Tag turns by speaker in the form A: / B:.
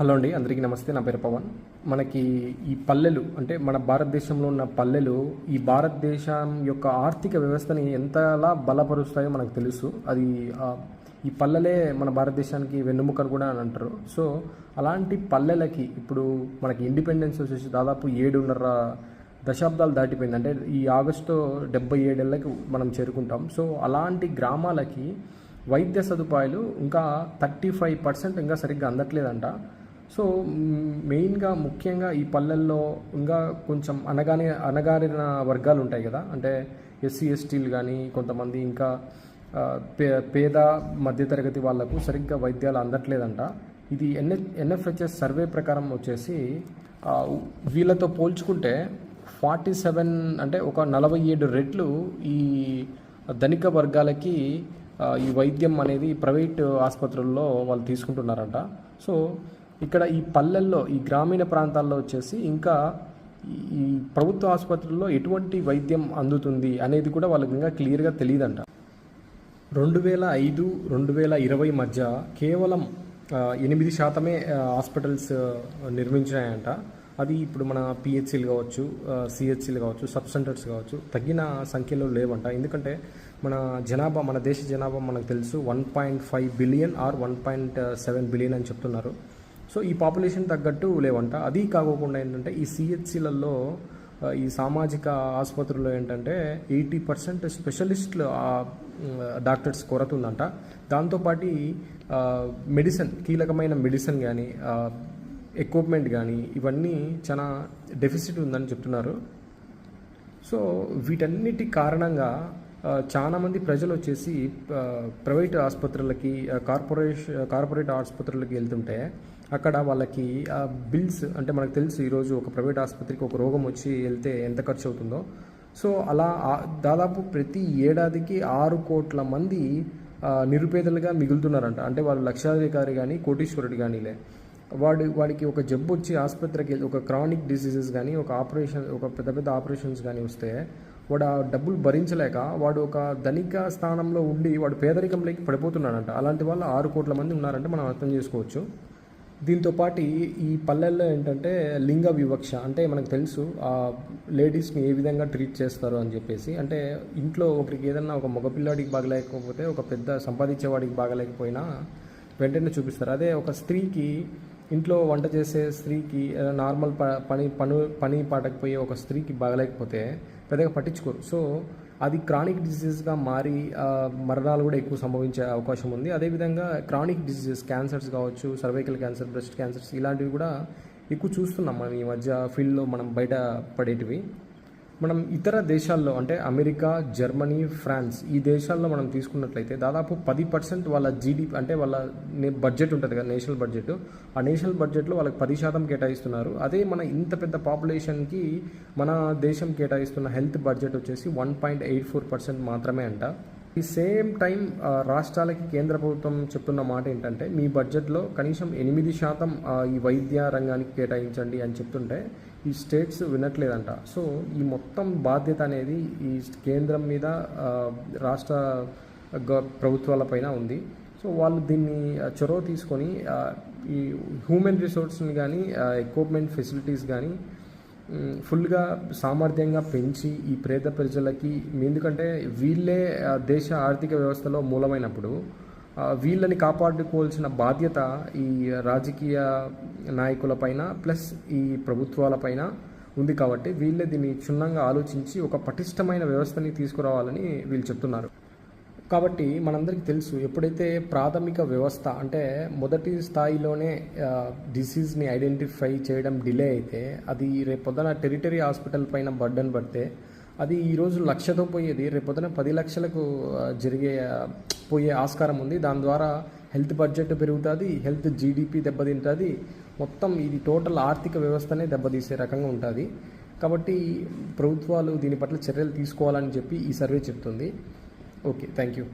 A: Hello అండి, అందరికీ నమస్తే. నా పేరు పవన్. మనకి ఈ పల్లెలు అంటే మన భారతదేశంలో ఉన్న పల్లెలు ఈ భారతదేశం యొక్క ఆర్థిక వ్యవస్థని ఎంతలా బలపరుస్తాయో మనకు తెలుసు. అది ఈ పల్లెలే మన భారతదేశానికి వెన్నుముకను కూడా అని అంటారు. సో అలాంటి పల్లెలకి ఇప్పుడు మనకి ఇండిపెండెన్స్ వచ్చేసి దాదాపు 7.5 దశాబ్దాలు దాటిపోయింది. అంటే ఈ ఆగస్టు 77 ఏళ్ళకి మనం చేరుకుంటాం. సో అలాంటి గ్రామాలకి వైద్య సదుపాయాలు ఇంకా 35% ఇంకా సరిగ్గా అందట్లేదంట. సో మెయిన్గా ముఖ్యంగా ఈ పల్లెల్లో ఇంకా కొంచెం అనగారిన వర్గాలు ఉంటాయి కదా, అంటే ఎస్సీ ఎస్టీలు కానీ కొంతమంది ఇంకా పేద మధ్యతరగతి వాళ్లకు సరిగ్గా వైద్యాలు అందట్లేదంట. ఇది ఎన్ఎఫ్హెచ్ఎస్ సర్వే ప్రకారం వచ్చేసి వీళ్ళతో పోల్చుకుంటే 47 అంటే ఒక 47 రెట్లు ఈ ధనిక వర్గాలకి ఈ వైద్యం అనేది ప్రైవేట్ ఆసుపత్రుల్లో వాళ్ళు తీసుకుంటున్నారంట. సో ఇక్కడ ఈ పల్లెల్లో ఈ గ్రామీణ ప్రాంతాల్లో వచ్చేసి ఇంకా ఈ ప్రభుత్వ ఆసుపత్రుల్లో ఎటువంటి వైద్యం అందుతుంది అనేది కూడా వాళ్ళకి ఇంకా క్లియర్గా తెలియదంట. 2005-2020 మధ్య కేవలం 8% హాస్పిటల్స్ నిర్మించాయంట. అది ఇప్పుడు మన పిహెచ్సిలు కావచ్చు, సిహెచ్సిలు కావచ్చు, సబ్ సెంటర్స్ కావచ్చు తగ్గిన సంఖ్యలో లేవంట. ఎందుకంటే మన దేశ జనాభా మనకు తెలుసు 1.5 బిలియన్ ఆర్ 1.7 బిలియన్ అని చెప్తున్నారు. సో ఈ పాపులేషన్ తగ్గట్టు లేవంట. అది కాకుండా ఏంటంటే ఈ సిహెచ్సిలలో ఈ సామాజిక ఆసుపత్రుల్లో ఏంటంటే 80% స్పెషలిస్టులు డాక్టర్స్ కొరత ఉందంట. దాంతోపాటు మెడిసిన్, కీలకమైన మెడిసిన్ కానీ ఎక్విప్మెంట్ కానీ ఇవన్నీ చాలా డెఫిసిట్ ఉందని చెప్తున్నారు. సో వీటన్నిటి కారణంగా చాలామంది ప్రజలు వచ్చేసి ప్రైవేట్ ఆసుపత్రులకి కార్పొరేట్ ఆసుపత్రులకి వెళ్తుంటే అక్కడ వాళ్ళకి బిల్స్ అంటే మనకు తెలుసు ఈరోజు ఒక ప్రైవేట్ ఆసుపత్రికి ఒక రోగం వచ్చి వెళ్తే ఎంత ఖర్చు అవుతుందో. సో అలా దాదాపు ప్రతి ఏడాదికి 6 కోట్ల మంది నిరుపేదలుగా మిగులుతున్నారంట. అంటే వాళ్ళు లక్షాధికారి కానీ కోటీశ్వరుడు కానీలే, వాడికి ఒక జబ్బు వచ్చి ఆసుపత్రికి వెళ్ళి ఒక క్రానిక్ డిసీజెస్ కానీ ఒక పెద్ద ఆపరేషన్స్ కానీ వస్తే వాడు ఆ డబ్బులు భరించలేక వాడు ఒక ధనిక స్థానంలో ఉండి వాడు పేదరికంలోకి పడిపోతున్నాడంట. అలాంటి వాళ్ళు 6 కోట్ల మంది ఉన్నారంటే మనం అర్థం చేసుకోవచ్చు. దీంతోపాటు ఈ పల్లెల్లో ఏంటంటే లింగ వివక్ష, అంటే మనకు తెలుసు లేడీస్ని ఏ విధంగా ట్రీట్ చేస్తారు అని చెప్పేసి. అంటే ఇంట్లో ఒకరికి ఏదన్నా ఒక మగపిల్లాడికి బాగలేకపోతే, ఒక పెద్ద సంపాదించేవాడికి బాగలేకపోయినా వెంటనే చూపిస్తారు. అదే ఒక స్త్రీకి, ఇంట్లో వంట చేసే స్త్రీకి, నార్మల్ పని పాటకపోయే ఒక స్త్రీకి బాగలేకపోతే పెద్దగా పట్టించుకోరు. సో అది క్రానిక్ డిసీజ్గా మారి మరణాలు కూడా ఎక్కువ సంభవించే అవకాశం ఉంది. అదేవిధంగా క్రానిక్ డిసీజెస్, క్యాన్సర్స్ కావచ్చు, సర్వైకల్ క్యాన్సర్, బ్రెస్ట్ క్యాన్సర్స్ ఇలాంటివి కూడా ఎక్కువ చూస్తున్నాం మనం ఈ మధ్య ఫీల్డ్లో మనం బయట పడేటివి. మనం ఇతర దేశాల్లో అంటే అమెరికా, జర్మనీ, ఫ్రాన్స్ ఈ దేశాల్లో మనం తీసుకున్నట్లయితే దాదాపు 10% వాళ్ళ జీడీపీ అంటే వాళ్ళ బడ్జెట్ ఉంటుంది కదా, నేషనల్ బడ్జెట్, ఆ నేషనల్ బడ్జెట్లో వాళ్ళకి 10% కేటాయిస్తున్నారు. అదే మన ఇంత పెద్ద పాపులేషన్కి మన దేశం కేటాయిస్తున్న హెల్త్ బడ్జెట్ వచ్చేసి 1.84% మాత్రమే అంట. ఈ సేమ్ టైం రాష్ట్రాలకి కేంద్ర ప్రభుత్వం చెప్తున్న మాట ఏంటంటే మీ బడ్జెట్లో కనీసం 8% ఈ వైద్య రంగానికి కేటాయించండి అని చెప్తుంటే ఈ స్టేట్స్ వినట్లేదంట. సో ఈ మొత్తం బాధ్యత అనేది ఈ కేంద్రం మీద రాష్ట్ర ప్రభుత్వాలపైన ఉంది. సో వాళ్ళు దీన్ని చొరవ తీసుకొని ఈ హ్యూమన్ రిసోర్స్ని కానీ ఎక్విప్మెంట్ ఫెసిలిటీస్ కానీ ఫుల్గా సామర్థ్యంగా పెంచి ఈ పేద ప్రజలకి, ఎందుకంటే వీళ్ళే దేశ ఆర్థిక వ్యవస్థలో మూలమైనప్పుడు వీళ్ళని కాపాడుకోవాల్సిన బాధ్యత ఈ రాజకీయ నాయకులపైన ప్లస్ ఈ ప్రభుత్వాలపైన ఉంది. కాబట్టి వీళ్ళే దీన్ని క్షుణ్ణంగా ఆలోచించి ఒక పటిష్టమైన వ్యవస్థని తీసుకురావాలని వీళ్ళు చెప్తున్నారు. కాబట్టి మనందరికీ తెలుసు, ఎప్పుడైతే ప్రాథమిక వ్యవస్థ అంటే మొదటి స్థాయిలోనే డిసీజ్ని ఐడెంటిఫై చేయడం డిలే అయితే అది రేపొద్దున టెరిటరీ హాస్పిటల్ పైన బర్డన్ పడితే అది ఈరోజు 1,00,000తో పోయేది రేపొద్దున 10 లక్షలకు పోయే ఆస్కారం ఉంది. దాని ద్వారా హెల్త్ బడ్జెట్ పెరుగుతుంది, హెల్త్ జీడిపి దెబ్బతింటుంది, మొత్తం ఇది టోటల్ ఆర్థిక వ్యవస్థనే దెబ్బతీసే రకంగా ఉంటుంది. కాబట్టి ప్రభుత్వాలు దీని పట్ల చర్యలు తీసుకోవాలని చెప్పి ఈ సర్వే చెప్తుంది. Okay, thank you.